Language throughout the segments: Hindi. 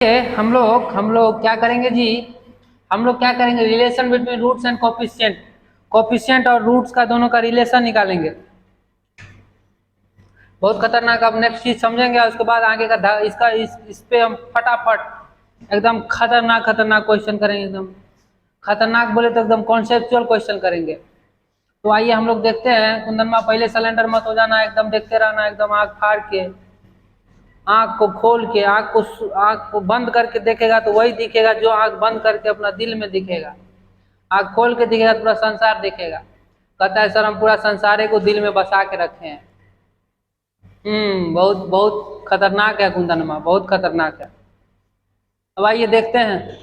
हम लोग क्या करेंगे जी। हम लोग क्या करेंगे, relation between roots and coefficient. Coefficient और रूट्स का दोनों का रिलेशन निकालेंगे। बहुत खतरनाक। अब नेक्स्ट चीज समझेंगे, उसके बाद आगे का इसका इस पे हम फटाफट एकदम खतरनाक खतरनाक क्वेश्चन करेंगे। एकदम खतरनाक बोले तो एकदम कॉन्सेप्चुअल क्वेश्चन करेंगे। तो आइए हम लोग देखते हैं। कुंदनमा पहले सिलेंडर मत हो जाना, एकदम देखते रहना, एकदम आँख फाड़ के, आँख को खोल के, आँख को बंद करके देखेगा तो वही दिखेगा जो आँख बंद करके अपना दिल में दिखेगा। आँख खोल के दिखेगा तो पूरा संसार दिखेगा। कहता है सर हम पूरा संसारे को दिल में बसा के रखे हैं। बहुत बहुत खतरनाक है कुंदनमा, बहुत खतरनाक है। अब आइए देखते हैं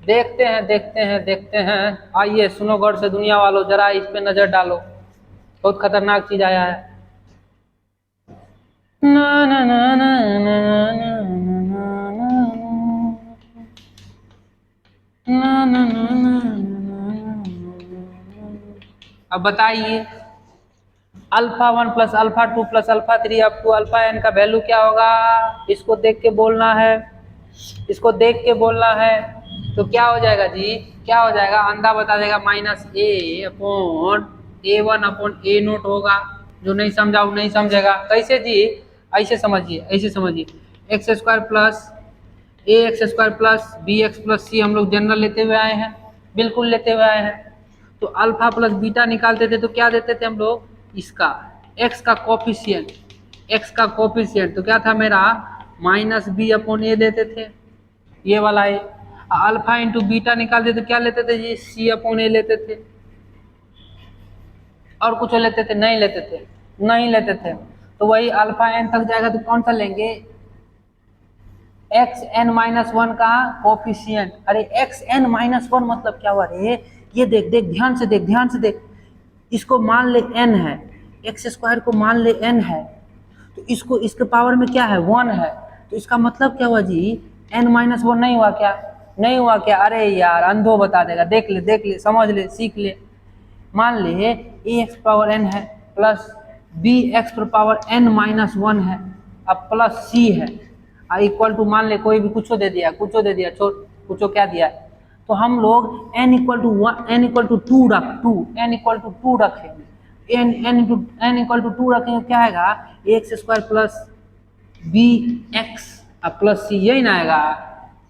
देखते हैं। आइए सुनो गौर से दुनिया वालों, जरा इस पे नजर डालो। बहुत खतरनाक चीज आया है। ना ना ना ना ना ना ना ना ना। अब बताइए, alpha 1 plus alpha 2 plus alpha 3 up to alpha n का वैल्यू क्या होगा। इसको देख के बोलना है, इसको देख के बोलना है। तो क्या हो जाएगा जी, क्या हो जाएगा, अंधा बता देगा माइनस ए अपॉन A1 अपॉन A0 होगा। जो नहीं समझा वो नहीं समझेगा। कैसे जी, ऐसे समझिए, ऐसे समझिए। X square plus a x square plus b x plus c हम लोग जनरल लेते हुए आए हैं, बिल्कुल लेते हुए आए हैं। तो अल्फा प्लस बीटा निकालते थे तो क्या देते थे हम लोग, इसका एक्स का कोफिशिएंट, एक्स का कोफिशिएंट तो क्या था मेरा माइनस बी अपॉन ए देते थे, ये वाला ए। अल्फा इंटू बीटा निकालते तो क्या लेते थे जी, सी अपॉन ए लेते थे। और कुछ लेते थे, नहीं लेते थे, नहीं लेते थे। तो वही अल्फा एन तक जाएगा तो कौन सा लेंगे, एक्स एन माइनस वन का कोफिशिएंट। अरे एक्स एन माइनस वन मतलब क्या हुआ रे, ये देख देख ध्यान से देख, ध्यान से देख। इसको मान ले n है, एक्स स्क्वायर को मान ले n है, तो इसको इसके पावर में क्या है 1 है। तो इसका मतलब क्या हुआ जी, n माइनस वन नहीं हुआ क्या, नहीं हुआ क्या। अरे यार अंधो बता देगा, देख ले समझ ले सीख ले। मान ले ए एक्स पावर n है plus b x power n minus one है, अब प्लस सी है, इक्वल टू मान ले कोई भी कुछ दे दिया, कुछ दे दिया, छोड़ कुछ क्या दिया। तो हम लोग n equal to n equal to two n equal to two रखेंगे। n इक्वल टू टू रखेंगे, क्या आएगा x square plus b x plus c, यही ना आएगा,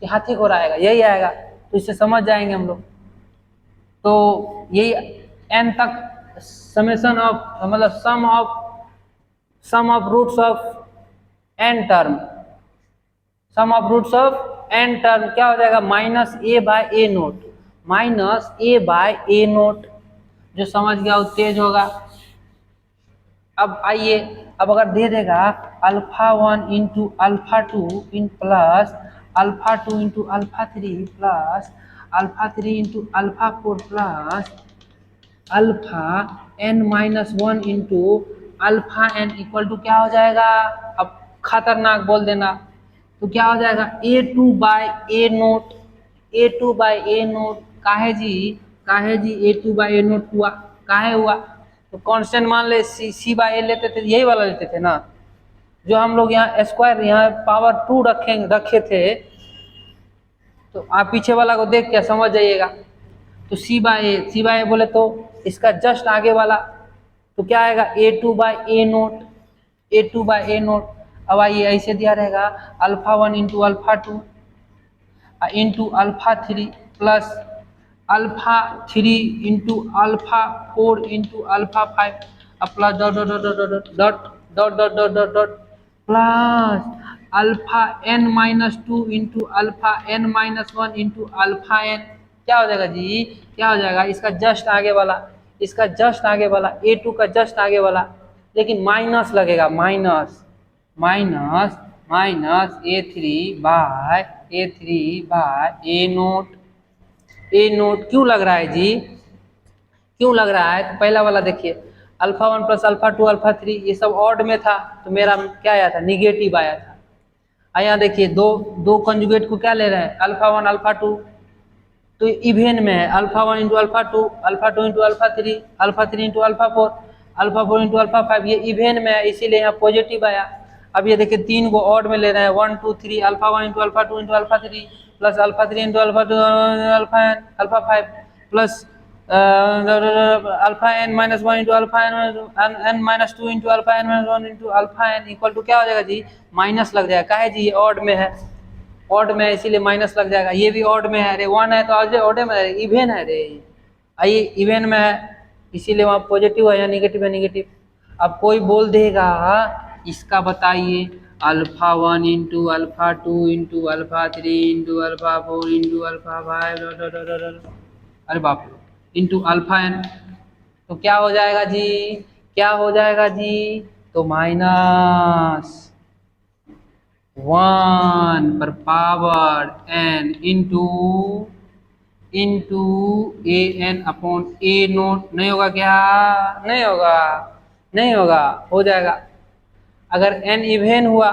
ये हाथी घोड़ा आएगा, यही आएगा। तो इससे समझ जाएंगे हम लोग। तो यही n तक समेशन ऑफ मतलब sum of roots of n term, sum of roots of n term क्या हो जाएगा, minus a by A nought, minus a by A nought. जो समझ गया वो तेज होगा। अब आइए, अब अगर दे देगा अल्फा 1 इंटू अल्फा 2 इन plus alpha 2 into alpha 3 plus alpha 3 into alpha 4 plus alpha n minus one into alpha n equal to क्या हो जाएगा। अब खतरनाक बोल देना, तो क्या हो जाएगा A2 बाय ए नोट, A2 बाय ए नोट। काहे जी, काहे जी A2 बाय ए नोट हुआ, काहे हुआ, तो कांस्टेंट मान ले सी बाय ए लेते थे, यही वाला लेते थे ना, जो हम लोग यहाँ स्क्वायर यहाँ पावर 2 रखे थे। तो आप पीछे वाला को देख के समझ जाइएगा। तो सी बाय ए बोले तो इसका जस्ट आगे वाला तो क्या आएगा A2 बाय ए नोट, A2 बाय ए नोट। अब आइए ऐसे दिया रहेगा alpha 1 into alpha 2 into alpha 3 plus alpha 3 into alpha 4 into alpha 5 plus dot dot dot dot dot dot dot dot dot dot plus alpha n minus 2 into alpha n minus 1 into alpha n। क्या हो जाएगा जी, क्या हो जाएगा, इसका जस्ट आगे वाला, इसका जस्ट आगे वाला A2 का जस्ट आगे वाला, लेकिन माइनस लगेगा, minus minus minus A3 by A nought. A nought क्यों लग रहा है जी, क्यों लग रहा है, तो पहला वाला देखिए अल्फा 1 प्लस अल्फा 2 अल्फा 3 ये सब ऑड में था, तो मेरा क्या आया था, निगेटिव आया था। यहाँ देखिए दो कंजुगेट को क्या ले रहे हैं, अल्फा 1 अल्फा 2, तो इवेन में है alpha 1 into alpha 2 into alpha 3 into alpha 4 into alpha 5, ये इवेन में है, इसीलिए यहाँ पॉजिटिव आया। अब ये देखिए 3 को ऑड में ले रहे हैं, 1 2 3 alpha 1 into alpha 2 into alpha 3 plus alpha 3 into alpha 2 alpha n alpha 5 plus alpha n minus 1 into alpha n minus 2 into alpha n minus 1 into alpha n equal to क्या हो जाएगा जी, माइनस लग जाएगा। काहे जी, ये ऑड में है, ऑड में है इसीलिए माइनस लग जाएगा। ये भी ऑड में है, अरे 1 है तो आज ऑड में है, इवन है रे, आइए इवन में है इसीलिए वहाँ पॉजिटिव है या निगेटिव है, निगेटिव। अब कोई बोल देगा इसका बताइए alpha 1 into alpha 2 into alpha 3 into alpha 4 into alpha 5 अरे बाप रे इंटू अल्फा एन, तो क्या हो जाएगा जी, क्या हो जाएगा जी, तो माइनस 1 पर power n into A N upon A note, नहीं होगा क्या, नहीं होगा, नहीं होगा, हो जाएगा। अगर n इवेन हुआ,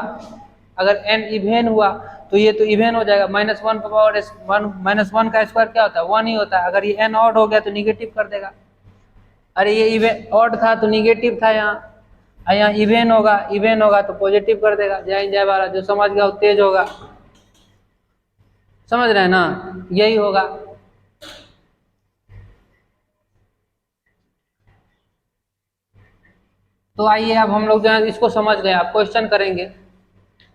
अगर n इवेन हुआ तो ये तो इवेन हो जाएगा, माइनस 1 पर पावर वन, माइनस 1 का स्क्वायर क्या होता है, 1 ही होता है। अगर ये n ऑड हो गया तो निगेटिव कर देगा, अरे ये इवेन ऑड था तो निगेटिव था यहाँ इवेन होगा, इवेन होगा तो पॉजिटिव कर देगा। जय हिंद जय भारत, जो समझ गया वो तेज होगा, समझ रहे हैं ना, यही होगा। तो आइए अब हम लोग जो है इसको समझ गए, अब क्वेश्चन करेंगे,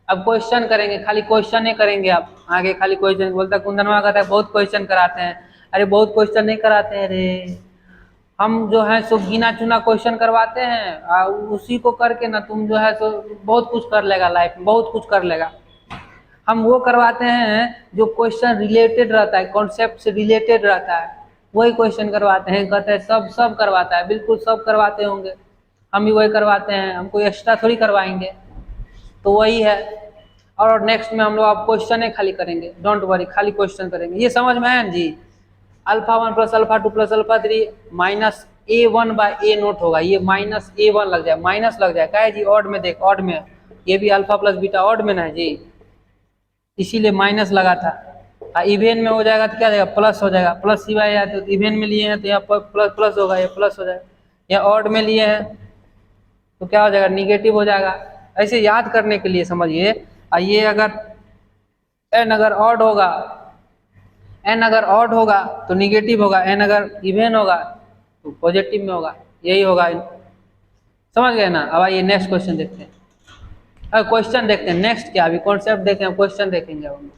अब क्वेश्चन करेंगे, खाली क्वेश्चन ही करेंगे। आप आगे खाली क्वेश्चन बोलता कुंदनवा कहता है बहुत क्वेश्चन कराते हैं, अरे बहुत क्वेश्चन नहीं कराते हैं रे, हम जो है सो गिना चुना क्वेश्चन करवाते हैं, उसी को करके ना तुम जो है सो बहुत कुछ कर लेगा लाइफ में, बहुत कुछ कर लेगा। हम वो करवाते हैं जो क्वेश्चन रिलेटेड रहता है, कॉन्सेप्ट से रिलेटेड रहता है, वही क्वेश्चन करवाते हैं। कहते हैं सब करवाता है, बिल्कुल सब करवाते होंगे, हम भी वही करवाते हैं, हम कोई एक्स्ट्रा थोड़ी करवाएंगे, तो वही है। और नेक्स्ट में हम लोग आप क्वेश्चन ही खाली करेंगे, डोंट वरी, खाली क्वेश्चन करेंगे। ये समझ में आया ना जी, alpha 1 plus alpha 2 plus alpha 3 minus A1 by A note होगा, ये माइनस A1 लग जाए, माइनस लग जाए, क्या है जी, ऑड में देख, ऑड में, ये भी अल्फा प्लस बीटा ऑड में ना है जी, इसीलिए माइनस लगा था। इवेन में हो जाएगा तो क्या जाएगा, प्लस हो जाएगा, प्लस सिवाय आया तो इवेन में लिए हैं तो यहाँ प्लस प्लस होगा, ये प्लस हो जाएगा। यहाँ ऑड में लिए हैं तो क्या हो जाएगा, निगेटिव हो जाएगा। ऐसे याद करने के लिए समझिए, ये अगर n अगर ऑड होगा, n अगर ऑड होगा तो निगेटिव होगा, n अगर इवेन होगा तो पॉजिटिव में होगा, यही होगा, समझ गए ना। अब आइए नेक्स्ट क्वेश्चन देखते हैं, क्वेश्चन देखते हैं नेक्स्ट, क्या अभी कॉन्सेप्ट देखें, क्वेश्चन देखेंगे हम।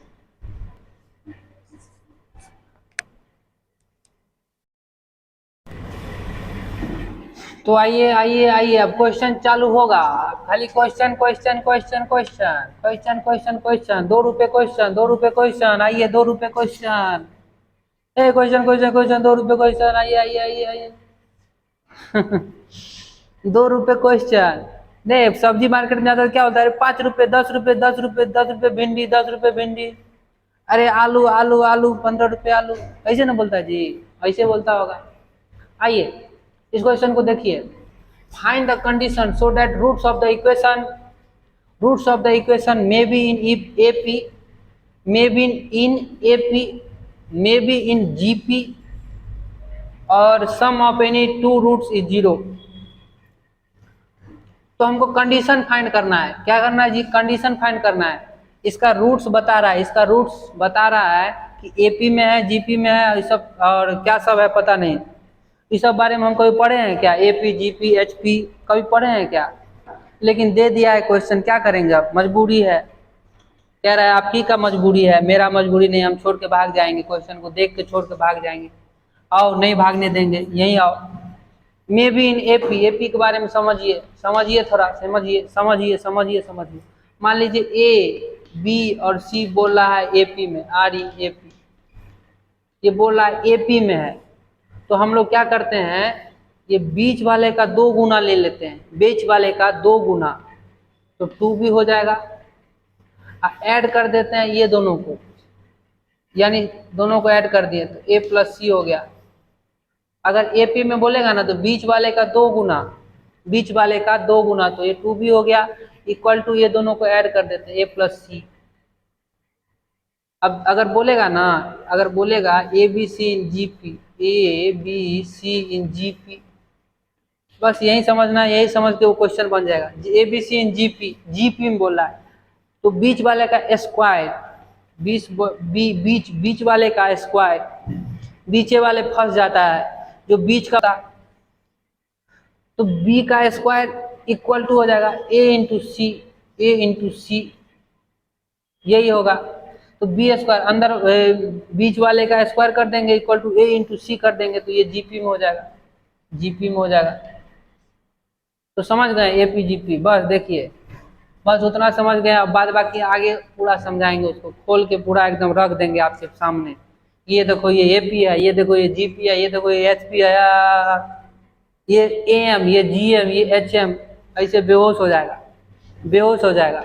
तो आइए आइए आइए अब क्वेश्चन चालू होगा, खाली question question question question question question question, 2 रुपए क्वेश्चन, 2 रुपए क्वेश्चन, आइए 2 रुपए क्वेश्चन, क्वेश्चन क्वेश्चन क्वेश्चन, 2 रुपए क्वेश्चन, आइए आइए आइए आइए 2 रुपए क्वेश्चन। नहीं सब्जी मार्केट में जाता है क्या होता है, 5 रुपए 10 रुपए 10 रुपए 10 रुपए भिंडी, 10 रुपए भिंडी, अरे आलू आलू आलू 15 रुपए आलू, ऐसे ना बोलता है जी, ऐसे बोलता होगा। आइए इस क्वेश्चन को देखिए, find the condition so that roots of the equation may be in AP, may be in AP, may be in GP और sum of any 2 roots is 0। तो हमको कंडीशन फाइंड करना है, क्या करना है जी, कंडीशन फाइंड करना है। इसका रूट्स बता रहा है, इसका रूट्स बता रहा है कि एपी में है, जीपी में है, ये सब और क्या सब है पता नहीं, इस सब बारे में हम कभी पढ़े हैं क्या, एपी जीपी एचपी कभी पढ़े हैं क्या, लेकिन दे दिया है क्वेश्चन, क्या करेंगे आप, मजबूरी है, कह रहा है आपकी का मजबूरी है, मेरा मजबूरी नहीं, हम छोड़ के भाग जाएंगे, क्वेश्चन को देख के छोड़ के भाग जाएंगे। आओ नहीं भागने देंगे, यहीं आओ। मे बी इन एपी, एपी के बारे में समझिए, समझिए थोड़ा, समझिए समझिए समझिए समझिए। मान लीजिए ए बी और सी बोल रहा है एपी में, आर ई एपी, ये बोल रहा है एपी में है, तो हम लोग क्या करते हैं, ये बीच वाले का 2 गुना ले लेते हैं, बीच वाले का 2 गुना, तो 2 भी हो जाएगा, ऐड कर देते हैं ये दोनों को, यानी दोनों को ऐड कर दिए तो ए प्लस सी हो गया। अगर एपी में बोलेगा ना तो बीच वाले का 2 गुना, बीच वाले का 2 गुना, तो ये 2 भी हो गया, इक्वल टू ये दोनों को ऐड कर देते हैं ए प्लस सी। अब अगर बोलेगा ना, अगर बोलेगा a b c in GP, a b c in GP, बस यही समझना है, यही समझ के वो क्वेश्चन बन जाएगा। ABC इन जीपी में बोल रहा है, तो बीच वाले का स्क्वायर, बीच वाले का स्क्वायर, बीचे वाले फंस जाता है, जो बीच का, तो बी का स्क्वायर इक्वल टू हो जाएगा ए इंटू सी, यही होगा। तो बी स्क्वायर अंदर बीच वाले का स्क्वायर कर देंगे इक्वल टू ए इंटू सी कर देंगे, तो ये जीपी में हो जाएगा, जीपी में हो जाएगा। तो समझ गए एपीजीपी, बस देखिए, बस उतना समझ गए। अब बाद बाकी आगे पूरा समझाएंगे, उसको खोल के पूरा एकदम रख देंगे आपके सामने। ये देखो ये एपी है, ये देखो ये जीपी है, ये देखो ये एचपी है, ये एएम, ये जीएम, ये एचएम, ऐसे बेहोश हो जाएगा, बेहोश हो जाएगा।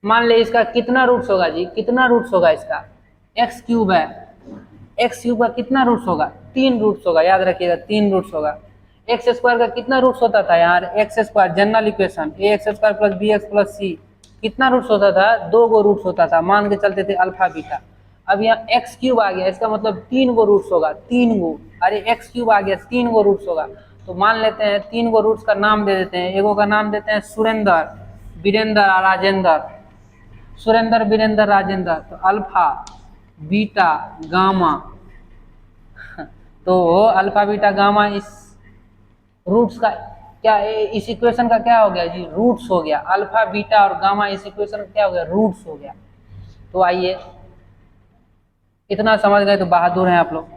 मान ले इसका कितना रूट्स होगा जी, कितना रूट्स होगा इसका, एक्स क्यूब है, एक्स क्यूब का कितना रूट्स होगा, 3 रूट्स होगा, याद रखिएगा 3 रूट्स होगा। एक्स स्क्वायर का कितना रूट्स होता था यार, x square general equation a x square plus b x plus c, कितना रूट्स होता था, 2 गो रूट्स होता था, मान के चलते थे अल्फा बीटा। अब यहाँ एक्स क्यूब आ गया, इसका मतलब 3 गो रूट्स होगा, 3 गो, अरे एक्स क्यूब आ गया 3 गो रूट्स होगा, तो मान लेते हैं 3 गो रूट्स का नाम दे देते हैं। एगो का नाम देते हैं सुरेंद्र, वीरेंद्र और राजेंद्र, सुरेंद्र वीरेंद्र राजेंद्र, तो अल्फा बीटा गामा, तो अल्फा बीटा गामा इस रूट्स का क्या, इस इक्वेशन का क्या हो गया जी, रूट्स हो गया। अल्फा बीटा और गामा इस इक्वेशन का क्या हो गया, रूट्स हो गया। तो आइए, इतना समझ गए तो बहादुर हैं आप लोग।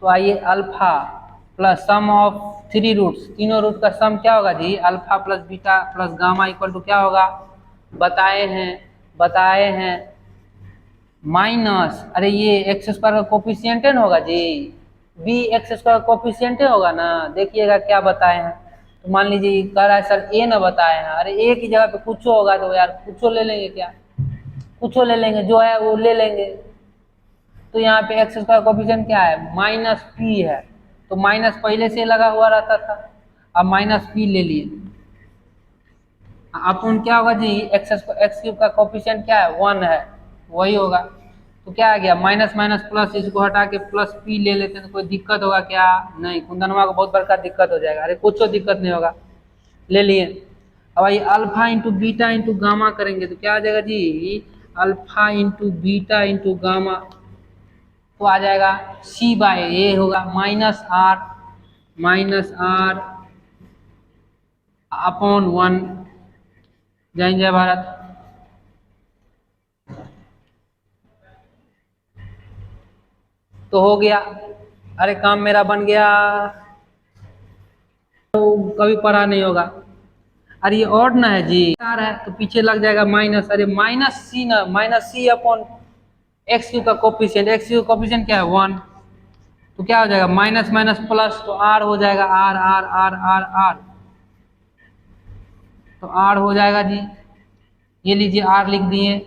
तो आइए, alpha plus sum of 3 roots, तीनों रूट का सम क्या होगा जी, alpha plus beta plus gamma equal to क्या होगा, बताए हैं माइनस, अरे ये एक्स स्क्वायर का कोफिशिएंट होगा जी, बी एक्स स्क्वायर कोफिशिएंट होगा ना, देखिएगा क्या बताए हैं। तो मान लीजिए कह रहा है सर ए ना बताए हैं, अरे ए की जगह पे कुछ होगा तो यार कुछ ले लेंगे, क्या कुछ ले लेंगे, जो है वो ले लेंगे। तो यहाँ पे एक्स स्क्वायर कोफिशिएंट क्या है, माइनस पी है, तो माइनस पहले से लगा हुआ रहता था, अब माइनस पी ले लिए। अपन क्या होगा जी, एक्स क्यूब का कोफिशिएंट क्या है, 1 है, वही होगा। तो क्या आ गया, माइनस माइनस प्लस, इसको हटा के प्लस पी ले लेते हैं, तो कोई दिक्कत होगा क्या, नहीं, कुंदनवा को बहुत बड़का दिक्कत हो जाएगा, अरे कुछ दिक्कत नहीं होगा, ले लिए। अब ये alpha into beta into gamma करेंगे तो क्या आ जाएगा जी, alpha into beta into gamma, तो आ जाएगा सी बाय ए होगा, माइनस आर अपॉन 1। जय जय भारत। तो हो गया, अरे काम मेरा बन गया, तो कभी पढ़ा नहीं होगा। अरे ये ऑड ना है जी, आर है तो पीछे लग जाएगा माइनस, अरे माइनस सी ना, minus c upon x q का कोफिशिएंट, एक्स क्यू का कोफिशिएंट क्या है 1, तो क्या हो जाएगा माइनस माइनस प्लस, तो आर हो जाएगा, r r r r r, तो आर हो जाएगा जी, ये लीजिए आर लिख दिए।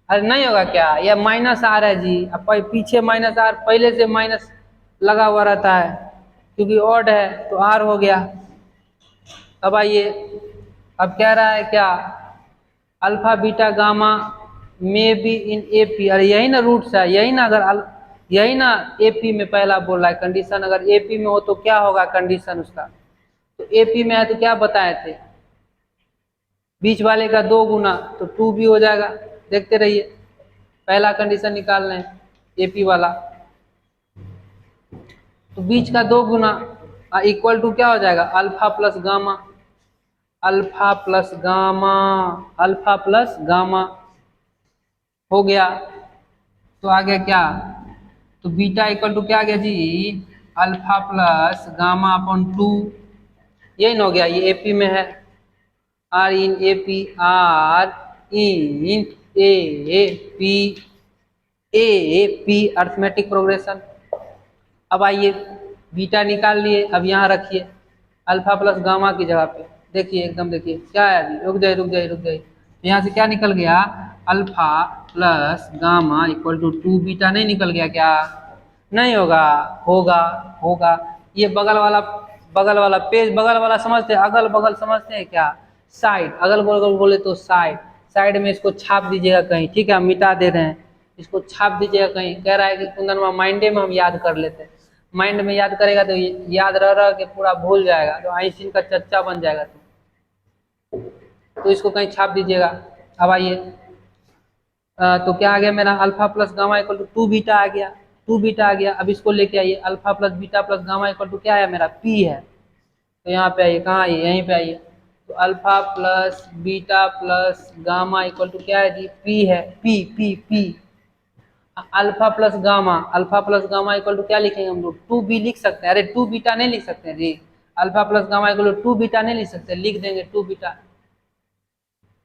अरे नहीं होगा क्या, यह माइनस आर है जी, अब पीछे माइनस आर, पहले से माइनस लगा हुआ रहता है क्योंकि ऑड है, तो आर हो गया। अब आइए, अब कह रहा है क्या, अल्फा बीटा गामा में बी इन एपी, अरे यही ना रूट्स है, यही ना, अगर यही ना एपी में पहला बोल रहा है कंडीशन, अगर एपी में हो तो क्या होगा कंडीशन उसका, तो एपी में है तो क्या बताए थे, बीच वाले का 2 गुना, तो 2 भी हो जाएगा, देखते रहिए। पहला कंडीशन निकाल लें एपी वाला, तो बीच का 2 गुना इक्वल टू क्या हो जाएगा, alpha plus gamma, alpha plus gamma, alpha plus gamma हो गया। तो आ गया क्या, तो बीटा इक्वल टू क्या आ गया जी, अल्फा प्लस गामा अपॉन 2, यही ना हो गया, ये एपी में है, r in AP, r in AP arithmetic progression. अब आइए, बीटा निकाल लिए, अब यहाँ रखिए अल्फा प्लस गामा की जगह पे, देखिए एकदम, देखिए क्या है अभी, रुक जाइए, यहाँ से क्या निकल गया, alpha plus gamma equal to 2 beta, नहीं निकल गया क्या, नहीं होगा, होगा। ये बगल वाला पेज, बगल वाला समझते हैं, अगल बगल समझते हैं क्या, साइड, अगल बगल बोले तो साइड में इसको छाप दीजिएगा कहीं, ठीक है, हम मिटा दे रहे हैं, इसको छाप दीजिएगा कहीं। कह रहा है कि कुंदनवा माइंडे में हम याद कर लेते हैं, माइंड में याद करेगा तो याद रह रह के पूरा भूल जाएगा, तो आइंस्टीन का चच्चा बन जाएगा। तो इसको कहीं छाप दीजिएगा। अब आइए, तो क्या आ गया मेरा, alpha plus gamma equal to 2 beta आ गया, 2 बीटा आ गया। अब इसको लेके आइए, alpha plus beta plus gamma equal to क्या है मेरा, पी है। तो यहाँ पे आइए, कहाँ आइए, यहीं पे आइए। तो alpha plus beta plus gamma equal to क्या है जी, पी है, p p p. Alpha plus gamma equal to क्या लिखेंगे हम लोग, 2 बी लिख सकते हैं। अरे 2 बीटा नहीं लिख सकते जी, alpha plus gamma equal to 2 beta नहीं लिख सकते, लिख देंगे 2 बीटा।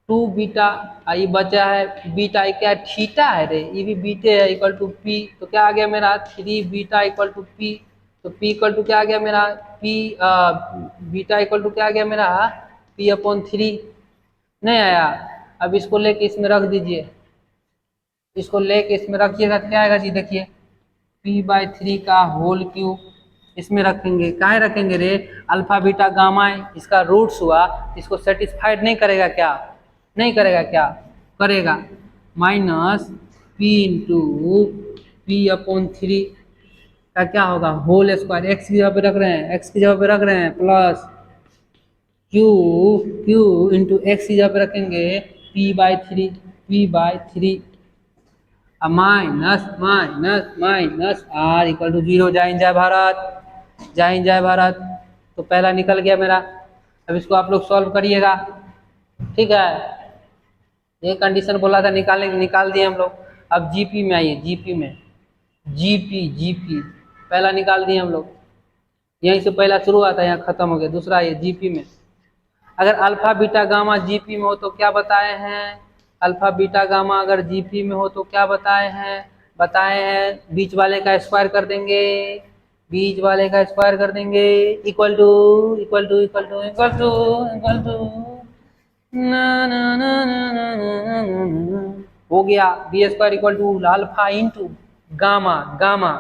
2 बीटा आई बचा है, बीटा क्या है, थीटा है रे, ये भी बीटे है, इक्वल टू पी। तो क्या आ गया मेरा, 3 बीटा इक्वल टू पी। तो पी इक्वल टू क्या आ गया मेरा, पी बीटा इक्वल टू क्या आ गया मेरा, पी अपॉन 3। नहीं आया। अब इसको लेके इसमें रख दीजिए, इसको लेके इसमें रखिएगा, क्या आएगा जी, देखिए p/3 का होल क्यूब इसमें रखेंगे। काहे रखेंगे रे, अल्फा बीटा गामा इसका रूट्स हुआ, इसको सेटिस्फाइड नहीं करेगा क्या, नहीं करेगा क्या, करेगा। Minus p into P upon 3 का क्या होगा, होल स्क्वायर, एक्स की जगह पे रख रहे हैं, एक्स की जगह पे रख रहे हैं, प्लस क्यू इंटू एक्स की जगह पे रखेंगे p/3 minus minus minus r equal to 0। जय जय भारत, जय जय भारत। तो पहला निकल गया मेरा। अब इसको आप लोग सॉल्व करिएगा, ठीक है। ये कंडीशन बोला था निकालने, निकाल दिए हम लोग। अब जीपी में आइए, जीपी में, जीपी पहला निकाल दिए हम लोग, यहीं से पहला शुरू हुआ था, यहाँ खत्म हो गया। दूसरा ये जीपी में, अगर अल्फा बीटा गामा जीपी में हो तो क्या बताए हैं, अल्फा बीटा गामा अगर जीपी में हो तो क्या बताए हैं, बीच वाले का स्क्वायर कर देंगे, बीच वाले का स्क्वायर कर देंगे, equal to equal to equal to equal to equal to हो गया, b square equal to alpha into gamma, gamma.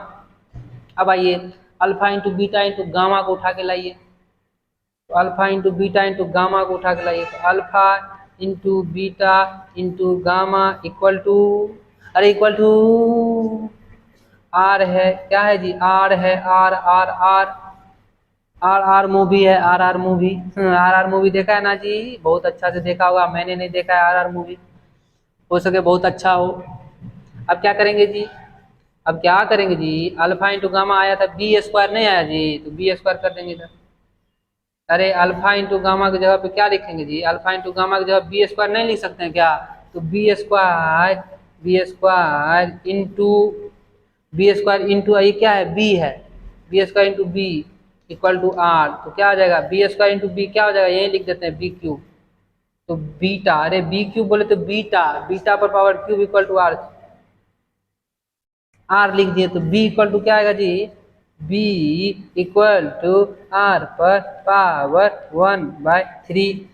अब आइए alpha into beta into gamma को उठा के लाइए, तो alpha into beta into gamma को उठा के लाइए, तो alpha into beta into gamma equal to, अरे इक्वल टू आर है, क्या है जी, आर है, r r r r r movie है, r r movie, r r movie देखा है ना जी, बहुत अच्छा से देखा होगा, मैंने नहीं देखा है आर आर मूवी, हो सके बहुत अच्छा हो। अब क्या करेंगे जी, अब क्या करेंगे जी, अल्फा इंटू गामा आया था, बी स्क्वायर नहीं आया जी, तो बी स्क्वायर कर देंगे इधर। अरे अल्फा इंटू गामा की जगह पे क्या लिखेंगे जी, अल्फा इंटू गामा की जगह बी स्क्वायर नहीं लिख सकते हैं क्या, तो बी स्क्वायर इंटू ये क्या है, बी है, b square into b equal to r. तो क्या आ जाएगा, बी स्क्वायर इंटू बी क्या हो जाएगा, यही लिख देते हैं बी क्यूब। तो बीटा, अरे बी क्यूब बोले तो बीटा, बीटा पर power cube equal to r, r लिख दिए। तो बी इक्वल टू क्या आएगा जी, बी इक्वल टू आर पर पावर 1/3।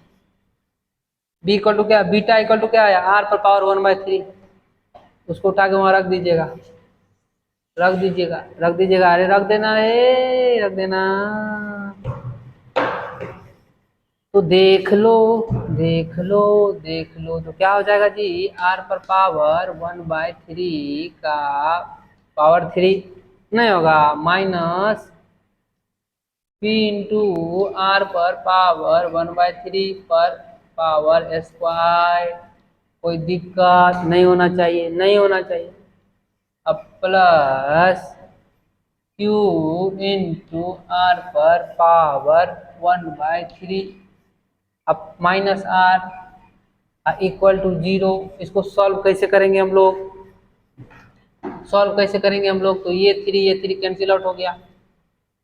बी इक्वल टू क्या, बीटा इक्वल टू क्या आया, आर पर पावर 1/3। उसको उठा के वहां रख दीजिएगा, रख दीजिएगा, रख दीजिएगा, अरे रख देना, रख देना। तो देख लो देख लो देख लो, तो क्या हो जाएगा जी, आर पर पावर 1/3 का पावर 3 नहीं होगा, माइनस पी इंटू आर पर पावर 1/3 पर पावर स्क्वायर। कोई दिक्कत नहीं होना चाहिए, नहीं होना चाहिए। अब प्लस क्यू इंटू आर पर पावर 1/3, अब माइनस आर इक्वल टू 0। इसको सॉल्व कैसे करेंगे हम लोग, सॉल्व कैसे करेंगे हम लोग, तो ये 3 कैंसिल आउट हो गया,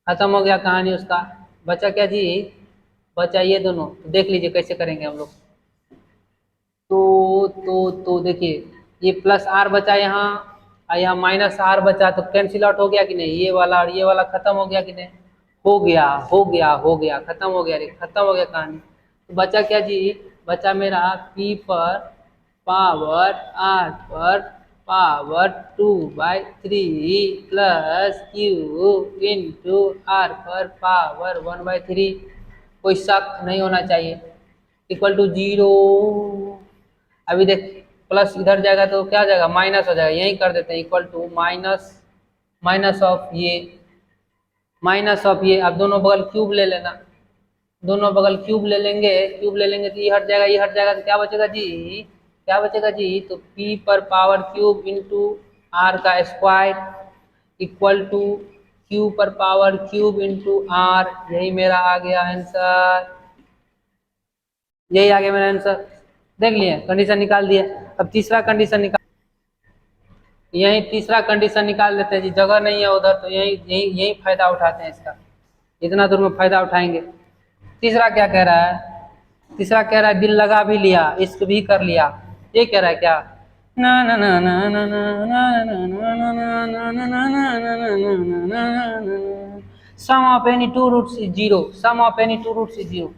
खत्म हो गया कहानी उसका। बचा क्या जी, बचा ये दोनों। तो देख लीजिए कैसे करेंगे हम लोग। तो देखिए, ये प्लस आर बचा यहाँ, और यहाँ माइनस आर बचा, तो कैंसिल आउट हो गया कि नहीं, ये वाला और ये वाला खत्म हो गया कि नहीं, हो गया हो गया हो गया, खत्म हो गया रे, खत्म हो गया कहानी। तो बचा क्या जी, बचा मेरा p पर पावर r पर power 2/3 plus q into r पर पावर 1/3। कोई शक नहीं होना चाहिए, इक्वल टू 0। अभी देख, प्लस इधर जाएगा तो क्या जाएगा, माइनस हो जाएगा, यही कर देते हैं, इक्वल टू माइनस ऑफ ये माइनस ऑफ ये, अब दोनों बगल क्यूब ले लेना, दोनों बगल क्यूब ले लेंगे, क्यूब ले लेंगे तो ये हट जाएगा, ये हट जाएगा, तो क्या बचेगा जी, क्या बचेगा जी, तो p पर पावर क्यूब इंटू आर का स्क्वायर इक्वल टू q पर पावर क्यूब इंटू आर। यही मेरा आ गया आंसर, यही आ गया मेरा आंसर। देख लिए, कंडीशन निकाल दिए। अब तीसरा कंडीशन निकाल, यही तीसरा कंडीशन निकाल देते हैं जी, जगह नहीं है उधर तो यही यही यही फायदा उठाते हैं इसका, इतना दूर में फायदा उठाएंगे। तीसरा क्या कह रहा है, तीसरा कह रहा है दिल लगा भी लिया, इश्क भी कर लिया। ये कह रहा है क्या, ना ना ना ना ना ना ना, sum of any two roots is zero, sum of any two roots is zero.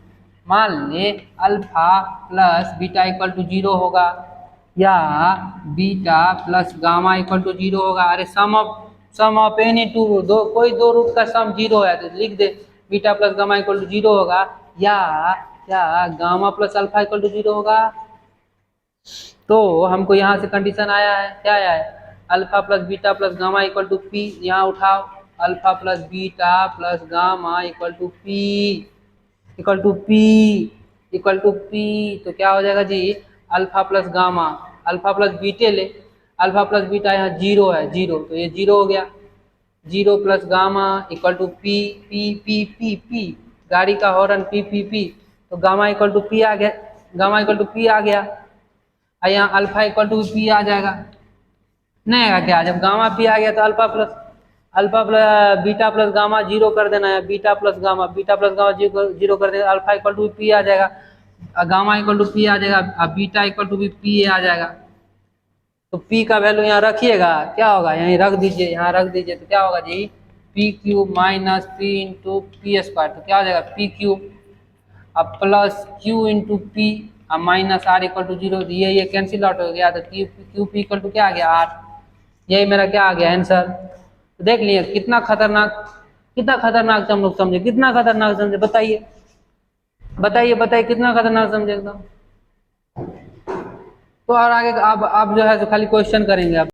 मान ले alpha plus beta equal to zero होगा या beta plus gamma equal to zero होगा। अरे sum of any two root, दो कोई दो रूट का सम जीरो है तो लिख दे beta plus gamma equal to zero होगा, या क्या gamma plus alpha equal to zero होगा। तो हमको यहाँ से कंडीशन आया है, क्या आया है, alpha plus beta plus gamma equal to p. यहाँ उठाओ, alpha plus beta plus gamma equal to p, equal to p, equal to p. तो क्या हो जाएगा जी, alpha plus gamma, alpha plus beta ले, अल्फा प्लस बीटा यहाँ जीरो है, जीरो तो ये जीरो हो गया, zero plus gamma equal to p, p p p p, गाड़ी का हॉर्न पी पी पी, तो गामा इक्वल टू पी आ गया, गामा इक्वल टू पी आ गया। और यहाँ अल्फा इक्वल टू पी आ जाएगा, नहीं आएगा क्या, जब गामा पी आ गया तो alpha plus beta plus gamma zero कर देना है, बीटा प्लस गामा जीरो कर देना, अल्फा इक्वल टू पी आ जाएगा, गामा इक्वल टू पी आ जाएगा, अब बीटा इक्वल टू भी पी आ जाएगा। तो p का वैल्यू यहाँ रखिएगा, क्या होगा, यहीं रख दीजिए, यहाँ रख दीजिए, तो क्या होगा जी, p cube minus p into p square, तो क्या हो जाएगा पी क्यूब अब प्लस क्यू इंटू पी अब minus r equal to zero, ये कैंसिल आउट हो गया, तो क्यू पी इक्वल टू क्या आ गया आर। यही मेरा क्या आ गया आंसर। तो देख लिए कितना खतरनाक, कितना खतरनाक हम लोग समझे, कितना खतरनाक समझे, बताइए बताइए बताइए, कितना खतरनाक समझे एकदम। तो और आगे आप जो है तो खाली क्वेश्चन करेंगे आप।